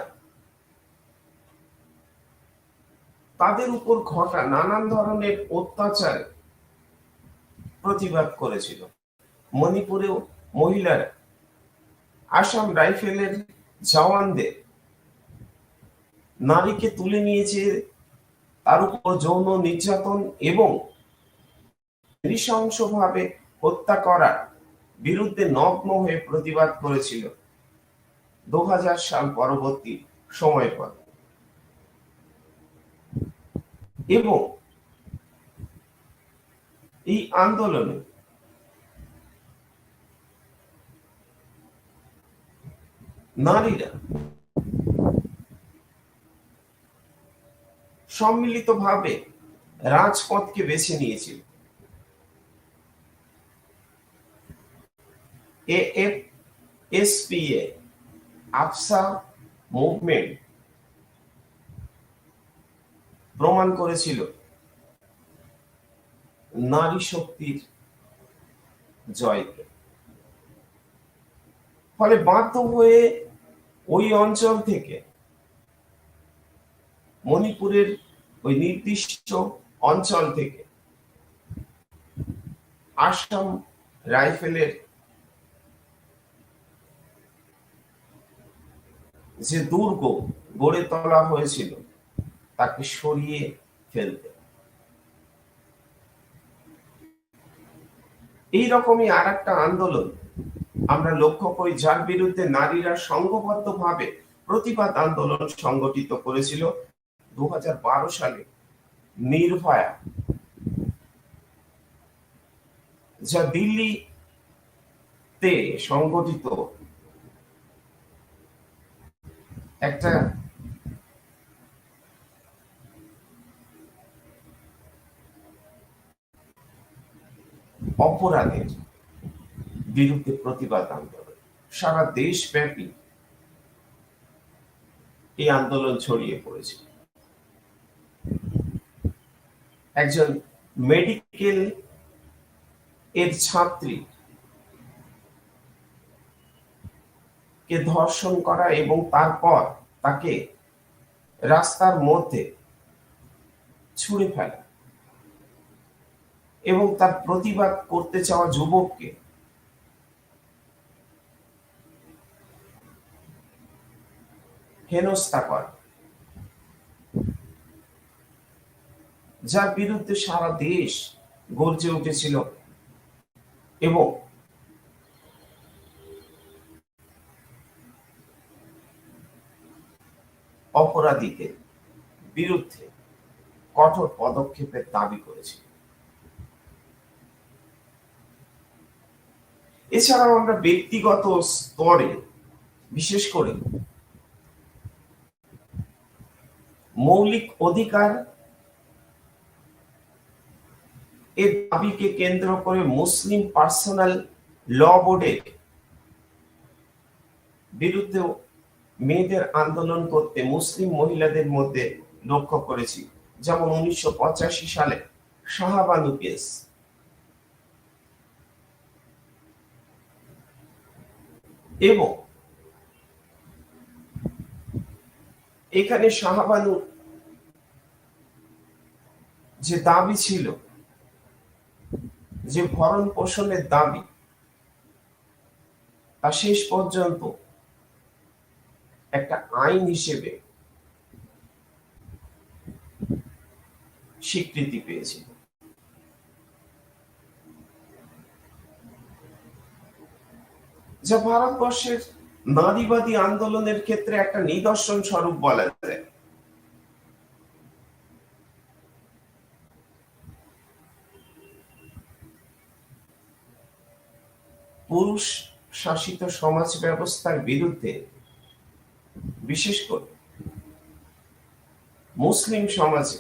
তাদের উপর ঘটা নানান ধরনের অত্যাচার প্রতিবাদ করেছিল। মণিপুরেও মহিলারা আসাম রাইফেলের জওয়ানদের নারীকে তুলে নিয়েছে, তার উপর যৌন নির্যাতন এবং নৃশংসভাবে হত্যা করার বিরুদ্ধে নগ্ন হয়ে প্রতিবাদ করেছিল 2000 সাল পরবর্তী সময় পর। এবং এই আন্দোলনে নারীরা সম্মিলিতভাবে রাজপথকে বেছে নিয়েছিল। AFSPA আফসা মুভমেন্ট প্রমাণ করেছিল নারী শক্তির জয়কে। ফলে বাধ্য হয়ে ওই অঞ্চল থেকে, মণিপুরের ওই নির্দিষ্ট অঞ্চল থেকে আসাম রাইফেলের যে দুর্গ গড়ে তোলা হয়েছিল তাকে সরিয়ে ফেলতে। এইরকমই আর একটা আন্দোলন আমরা লক্ষ্য করি, যার বিরুদ্ধে নারীরা সংঘবদ্ধভাবে প্রতিবাদ আন্দোলন সংগঠিত করেছিল 2012 সালে নির্ভয়া, যা দিল্লিতে সংগঠিত একটা অপরাধের বিরুদ্ধে প্রতিবাদ আন্দোলন। সারা দেশব্যাপী এই আন্দোলন ছড়িয়ে পড়েছে। একজন মেডিকেল এর ছাত্রী কে ধর্ষণ করা এবং তারপর তাকে রাস্তার মধ্যে ছুঁড়ে ফেলা এবং তার প্রতিবাদ করতে চাওয়া যুবককে হেনস্থা করা, যার বিরুদ্ধে সারা দেশ গর্জে উঠেছিল এবং অপরাধীদের বিরুদ্ধে কঠোর পদক্ষেপের দাবি করেছিল। এছাড়াও আমরা ব্যক্তিগত স্তরে, বিশেষ করে মৌলিক অধিকার এর দাবিকে কেন্দ্র করে মুসলিম পার্সোনাল ল বোর্ডের বিরুদ্ধে মেয়েদের আন্দোলন করতে মুসলিম মহিলাদের মধ্যে লক্ষ্য করেছি। যেমন 1985 সালে শাহবানু কেস, এবং এখানে শাহবানু যে দাবি ছিল, যে ভরণ পোষণের দাবি, তা শেষ পর্যন্ত একটা আইন হিসেবে স্বীকৃতি পেয়েছিল। যা ভারতবর্ষের নারীবাদী আন্দোলনের ক্ষেত্রে একটা নিদর্শন স্বরূপ বলা যায়। পুরুষ শাসিত সমাজ ব্যবস্থার বিরুদ্ধে, বিশেষ করে মুসলিম সমাজে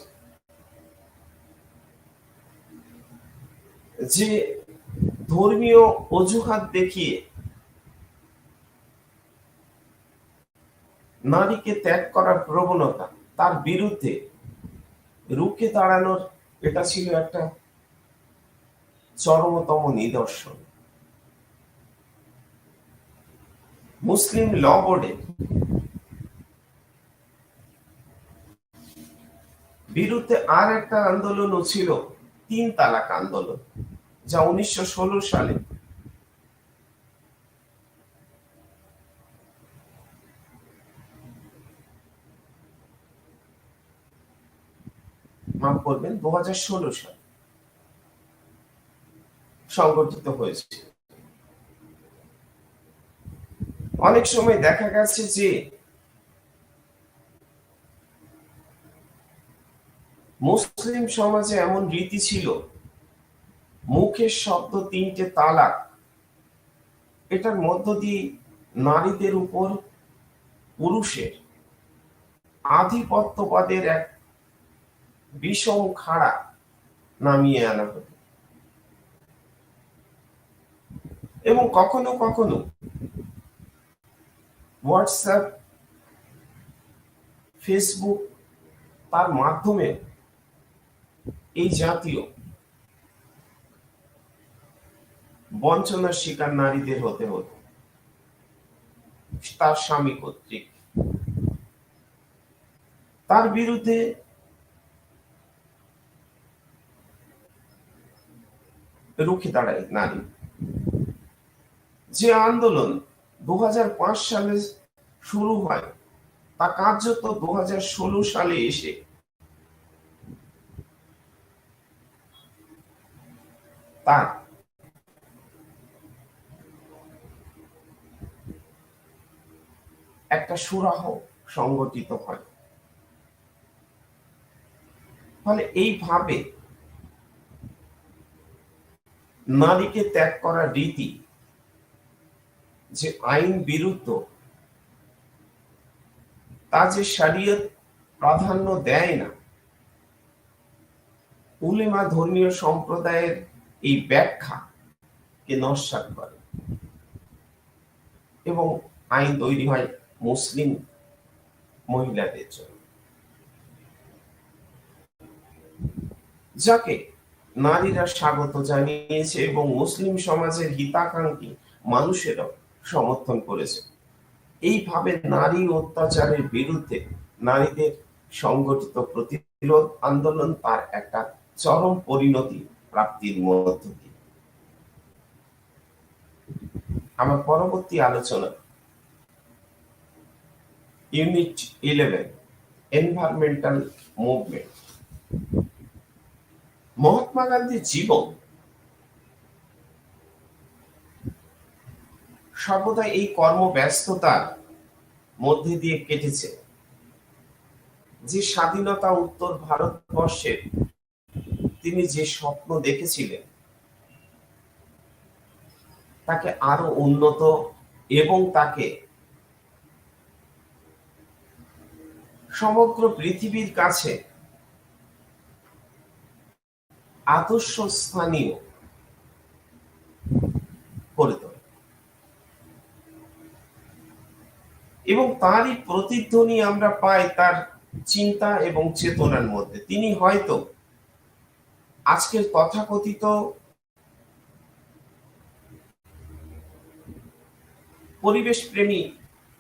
যে ধর্মীয় অজুহাত দেখিয়ে নারীকে ত্যাগ করার প্রবণতা, তার বিরুদ্ধে রুখে দাঁড়ানোর এটা ছিল একটা চরমতম নিদর্শন। মুসলিম ল বোর্ডে বিরুদ্ধে আর একটা আন্দোলনও ছিল 3 তালাক আন্দোলন, যা 1916 সালে মাফ করবেন 2016 সালে সংগঠিত হয়েছে। অনেক সময় দেখা গেছে যে মুসলিম সমাজে এমন রীতি ছিল, মুখের শব্দ 3টে তালাক, এটার মধ্য দিয়ে নারীদের উপর পুরুষের আধিপত্যবাদের এক বিষম খাড়া নামিয়ে আনা হতো। এবং কখনো কখনো হোয়াটসঅ্যাপ, ফেসবুক, তার মাধ্যমে এই জাতীয় বঞ্চনার শিকার নারীদের হতে হতো তার স্বামী কর্তৃক। তার বিরুদ্ধে রুখে দাঁড়ায় নারী। যে আন্দোলন 2005 সালে শুরু হয় তা কার্যত 2016 সালে এসে তার একটা সুরাহ সংগঠিত হয়। ফলে এইভাবে নারীকে ত্যাগ করার রীতি যে আইন বিরুদ্ধ, তা যে শরীয়ত প্রাধান্য দেয় না, উলেমা ধর্মীয় সম্প্রদায়ের এই ব্যাখ্যা কে নস্যাৎ করে এবং আইন তৈরি হয় মুসলিম মহিলাদের জন্য, যাকে নারীরা স্বাগত জানিয়েছে এবং মুসলিম সমাজের হিতাকাঙ্ক্ষী মানুষেরাও সমর্থন করেছে। এইভাবে নারী অত্যাচারের বিরুদ্ধে নারীদের সংগঠিত প্রতিরোধ আন্দোলন তার একটা চরম পরিণতি প্রাপ্তির মধ্য দিয়ে। আমার পরবর্তী আলোচনা ইউনিট 11 এনভায়রনমেন্টাল মুভমেন্ট। মহাত্মা গান্ধীর জীবন সর্বদা এই কর্মব্যস্ততার মধ্যে দিয়ে কেটেছে। যে স্বাধীনতা উত্তর ভারতবর্ষের তিনি যে স্বপ্ন দেখেছিলেন তাকে আরো উন্নত এবং তাকে সমগ্র পৃথিবীর কাছে আদর্শ স্থানীয় করে তোলে এবং তারই প্রতিধ্বনি আমরা পাই তার চিন্তা এবং চেতনার মধ্যে। তিনি হয়তো আজকের তথাকথিত পরিবেশ প্রেমী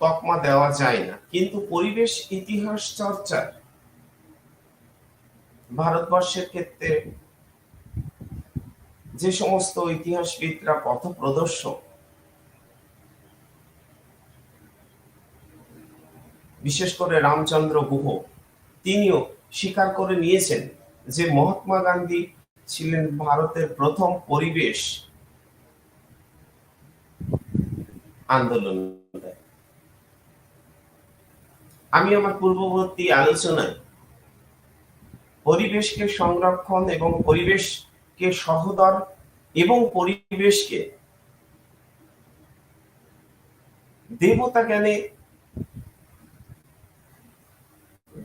তকমা দেওয়া যায় না, কিন্তু পরিবেশ ইতিহাস চর্চার ভারতবর্ষের ক্ষেত্রে যে সমস্ত ইতিহাসবিদরা পথপ্রদর্শক, বিশেষ করে রামচন্দ্র গুহ, তিনিও স্বীকার করে নিয়েছেন যে মহাত্মা গান্ধী ছিলেন ভারতের প্রথম পরিবেশ আন্দোলন। আমি আমার পূর্ববর্তী আলোচনায় পরিবেশকে সংরক্ষণ এবং পরিবেশকে সহোদর এবং পরিবেশকে দেবতা জ্ঞানে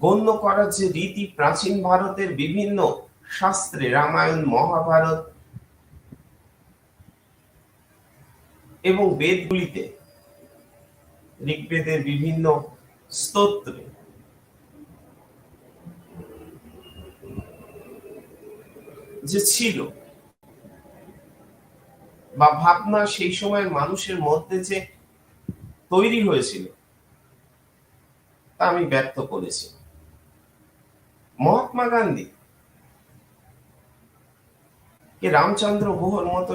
গণ্য করার যে রীতি প্রাচীন ভারতের বিভিন্ন শাস্ত্রে, রামায়ণ, মহাভারত এবং বেদগুলিতে, ঋগ্বেদের বিভিন্ন স্তোত্রে যে ছিল বা ভাবনা সেই সময় মানুষের মধ্যে যে তৈরি হয়েছিল তা আমি ব্যক্ত করেছি। মহাত্মা গান্ধী কে রামচন্দ্র গুহর মতো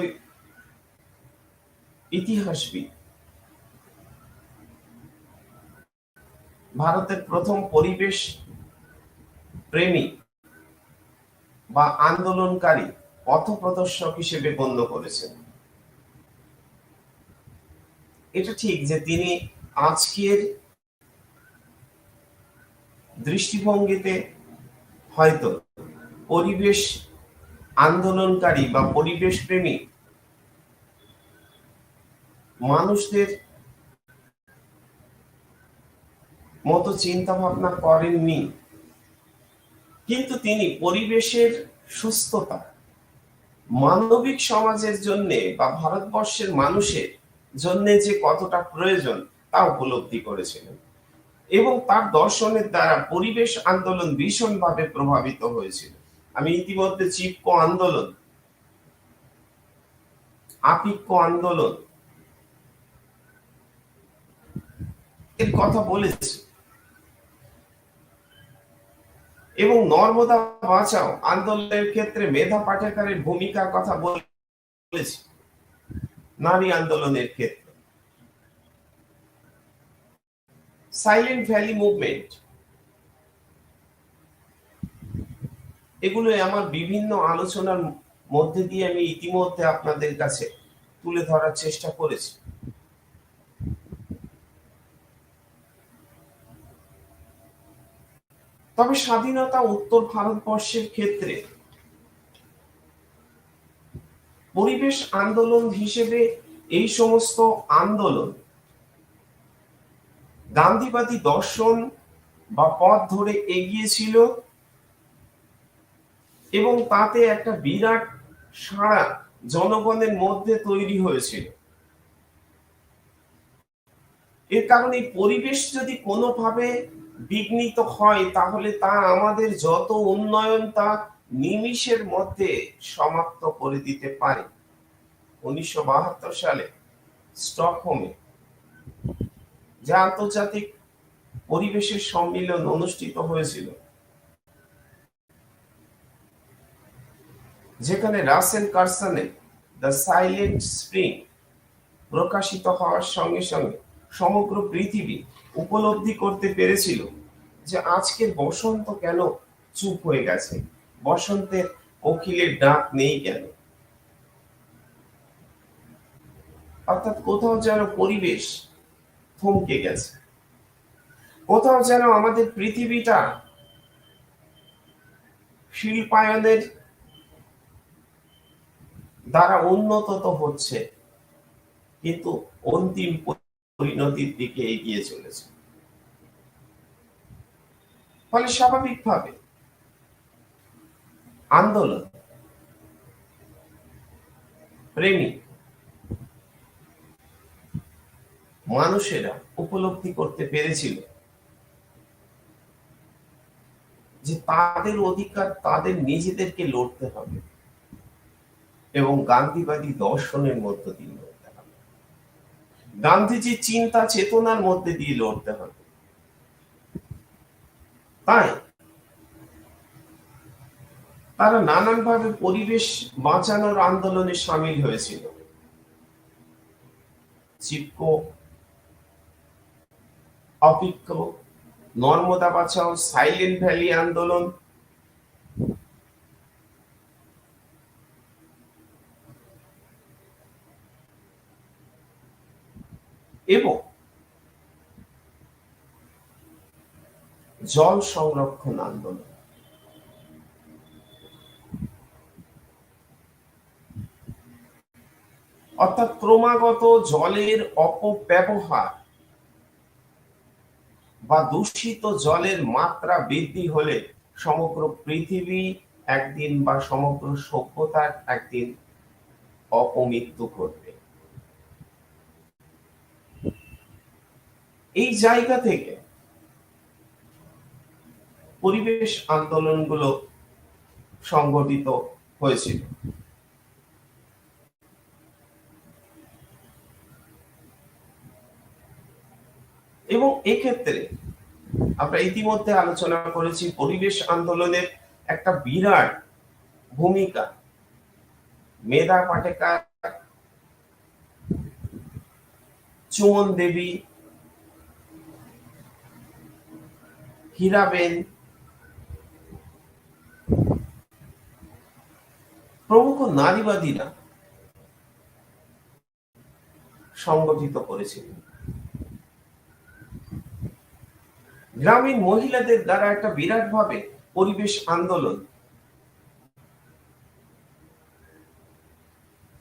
ইতিহাসবিদ ভারতের প্রথম পরিবেশ প্রেমী বা আন্দোলনকারী পথপ্রদর্শক হিসেবে গণ্য করেছেন। এটা ঠিক যে তিনি আজকের দৃষ্টিভঙ্গিতে হয়তো পরিবেশ আন্দোলনকারী বা পরিবেশ প্রেমী মানুষদের মতো চিন্তা ভাবনা করেননি, কিন্তু তিনি পরিবেশের সুস্থতা মানবিক সমাজের জন্য বা ভারতবর্ষের মানুষের জন্য যে কতটা প্রয়োজন তা উপলব্ধি করেছিলেন এবং তার দর্শনের দ্বারা পরিবেশ আন্দোলন ভীষণভাবে প্রভাবিত হয়েছিল। আমি ইতিমধ্যে চিপকো আন্দোলন, আপিক্য আন্দোলন এর কথা বলেছি এবং নর্মদা বাঁচাও আন্দোলনের ক্ষেত্রে মেধা পাটেকরের ভূমিকার কথা বলেছি। নারী আন্দোলনের ক্ষেত্রে সাইলেন্ট ভ্যালি মুভমেন্ট, এগুলো আমার বিভিন্ন আলোচনার মধ্যে দিয়ে আমি ইতিমধ্যে আপনাদের কাছে তুলে ধরার চেষ্টা করেছি। তবে স্বাধীনতা উত্তর ভারতবর্ষের ক্ষেত্রে পরিবেশ আন্দোলন হিসেবে এই সমস্ত আন্দোলন গান্ধীবাদী দর্শন বা পথ ধরে এগিয়েছিল এবং তাতে একটা বিরাট সাড়া জনগণের মধ্যে তৈরি হয়েছিল। এর কারণে পরিবেশ যদি কোনোভাবে বিঘ্নিত হয় তাহলে তা আমাদের যত উন্নয়ন তা নিমিষের মধ্যে সমাপ্ত করে দিতে পারে। 1972 সালে স্টকহোমে যে আন্তর্জাতিক পরিবেশের সম্মেলন অনুষ্ঠিত হয়েছিল, যেখানে রাসেল কার্সনের দ্য সাইলেন্ট স্প্রিং প্রকাশিত হওয়ার সঙ্গে সঙ্গে সমগ্র পৃথিবী উপলব্ধি করতে পেরেছিল যে আজকের বসন্ত কেন চুপ হয়ে গেছে, বসন্তের কোকিলের ডাক নেই কেন। অর্থাৎ কোথাও যেন পরিবেশ থমকে গেছে, কোথাও যেন আমাদের পৃথিবীটা শিল্পায়নের দ্বারা উন্নত তো হচ্ছে কিন্তু অন্তিম পরিণতির দিকে এগিয়ে চলেছে। ফলে স্বাভাবিকভাবে আন্দোলন প্রেমী মানুষেরা উপলব্ধি করতে পেরেছিল যে তাদের অধিকার তাদের নিজেদেরকে লড়তে হবে এবং গান্ধীবাদী দর্শনের মধ্য দিয়ে লড়তে হবে, গান্ধীজির চিন্তা চেতনার মধ্যে দিয়ে লড়তে হবে। তাই তারা নানানভাবে পরিবেশ বাঁচানোর আন্দোলনে সামিল হয়েছিল। চিপকো, আপিক্য, নর্মদা বাঁচাও, সাইলেন্ট ভ্যালি আন্দোলন এবং জল সংরক্ষণ আন্দোলন। অর্থাৎ ক্রমাগত জলের অপব্যবহার বা দূষিত জলের মাত্রা বৃদ্ধি হলে সমগ্র পৃথিবী একদিন বা সমগ্র সভ্যতার একদিন অপমৃত্যু ঘটবে। এই জায়গা থেকে পরিবেশ আন্দোলনগুলো সংগঠিত হয়েছিল এবং এক্ষেত্রে আমরা ইতিমধ্যে আলোচনা করেছি পরিবেশ আন্দোলনের একটা বিরাট ভূমিকা মেধা পাটেকর, চুমন দেবী, হীরাবেন প্রমুখ নারীবাদীরা সংগঠিত করেছিলেন। গ্রামীণ মহিলাদের দ্বারা একটা বিরাট ভাবে পরিবেশ আন্দোলন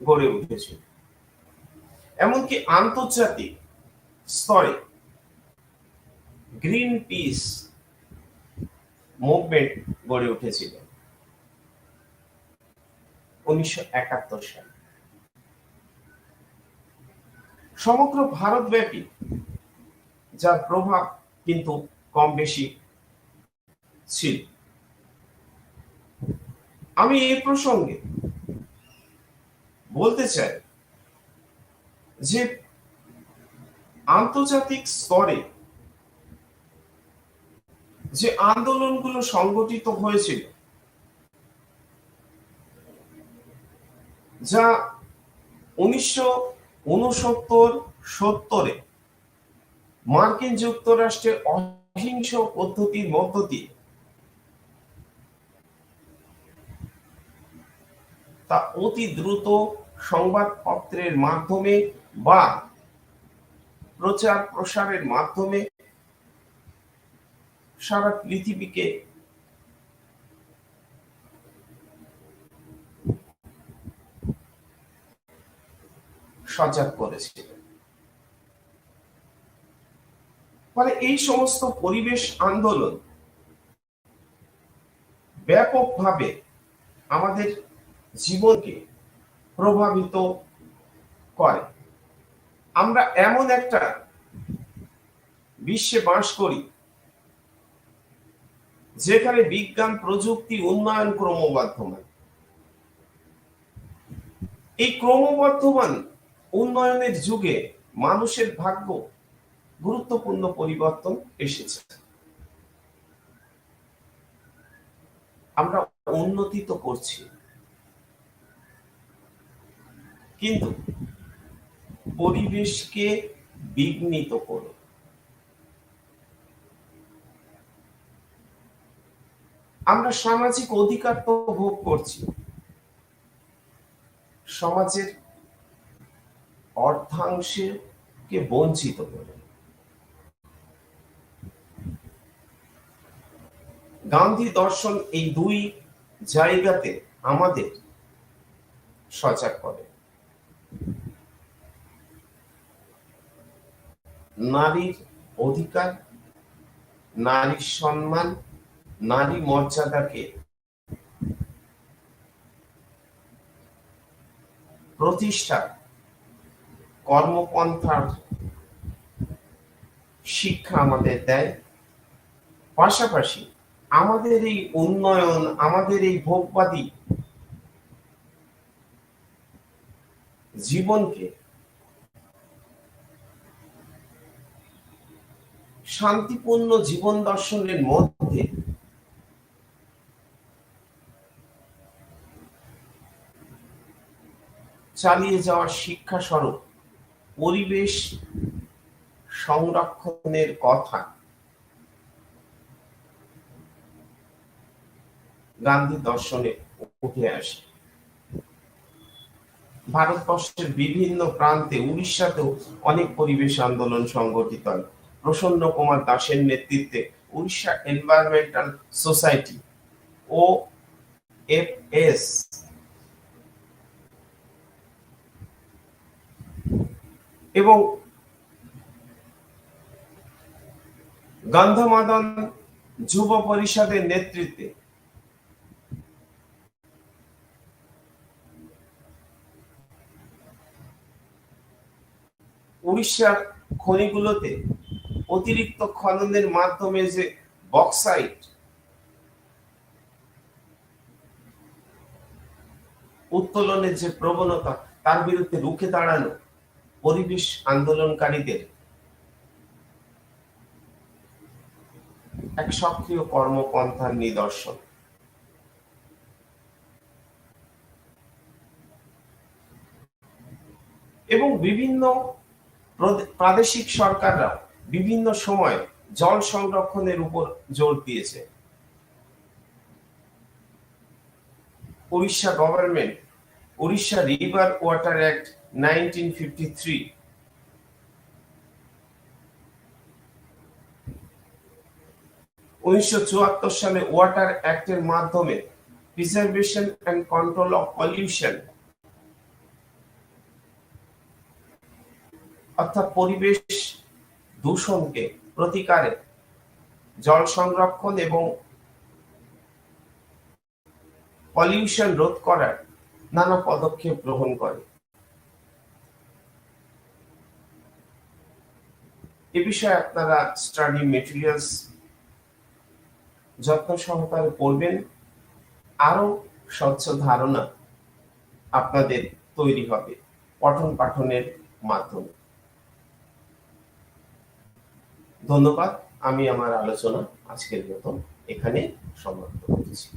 গড়ে উঠেছিল। এমনকি আন্তর্জাতিক স্তরে গ্রিন পিস মুভমেন্ট গড়ে উঠেছিল 1971 সালে। সমগ্র ভারতব্যাপী যার প্রভাব কিন্তু কম বেশি ছিল। আমি এই প্রসঙ্গে বলতে চাই যে আন্তর্জাতিক স্তরে যে আন্দোলনগুলো সংগঠিত হয়েছিল, যা 1969-70 মার্কিন যুক্তরাষ্ট্রের অহিংস পদ্ধতির মধ্য দিয়ে তা অতি দ্রুত সংবাদপত্রের মাধ্যমে বা প্রচার প্রসারের মাধ্যমে সারা পৃথিবীকে সজাগ করেছিল। ফলে এই সমস্ত পরিবেশ আন্দোলন ব্যাপকভাবে আমাদের জীবনকে প্রভাবিত করে। আমরা এমন একটা বিশ্বে বাস করি যেখানে বিজ্ঞান প্রযুক্তি উন্নয়ন ক্রমবর্ধমান। এই ক্রমবর্ধমান উন্নয়নের যুগে মানুষের ভাগ্য গুরুত্বপূর্ণ পরিবর্তন এসেছে। আমরা উন্নতি তো করছি, কিন্তু পরিবেশকে বিঘ্নিত করে। আমরা সামাজিক অধিকার তো ভোগ করছি, সমাজের অর্ধাংশকে বঞ্চিত করে। গান্ধী দর্শন এই দুই জায়গাতে আমাদের সজাগ করে। নারীর অধিকার, নারীর সম্মান, নারী মর্যাদাকে প্রতিষ্ঠা, কর্মপন্থার শিক্ষা আমাদের দেয়। পাশাপাশি আমাদের এই উন্নয়ন, আমাদের এই ভোগবাদী জীবনকে শান্তিপূর্ণ জীবন দর্শনের মধ্যে চালিয়ে যাওয়ার শিক্ষা স্বরূপ পরিবেশ সংরক্ষণের কথা গান্ধী দর্শনে উঠে আসে। ভারতবর্ষের বিভিন্ন প্রান্তে, উড়িষ্যাতেও অনেক পরিবেশ আন্দোলন সংগঠিত হয়। প্রসন্ন কুমার দাসের নেতৃত্বে উড়িষ্যা এনভায়রনমেন্টাল সোসাইটি OFS এবং গন্ধমাদন যুব পরিষদের নেতৃত্বে উড়িষ্যার খনিগুলোতে অতিরিক্ত খননের মাধ্যমে যে বক্সাইট উত্তোলনের যে প্রবণতা, তার বিরুদ্ধে রুখে দাঁড়ানো পরিবেশ আন্দোলনকারীদের এক সক্রিয় কর্মপন্থার নিদর্শন। এবং বিভিন্ন প্রাদেশিক সরকাররা বিভিন্ন সময় জল সংরক্ষণের উপর জোর দিয়েছে। Orissa government Orissa river water act 1953, সালে ওয়াটার অ্যাক্টের মাধ্যমে preservation and control of pollution, অর্থাৎ পরিবেশ দূষণকে প্রতিকারে জল সংরক্ষণ এবং পলিউশন রোধ করার নানা পদক্ষেপ গ্রহণ করে। এ বিষয়ে আপনারা স্টাডি মেটেরিয়ালস যত্ন সহকারে পড়বেন। আরো স্বচ্ছ ধারণা আপনাদের তৈরি হবে পঠন পাঠনের মাধ্যমে। ধন্যবাদ। আমি আমার আলোচনা আজকের মতো এখানে সমাপ্ত করছি।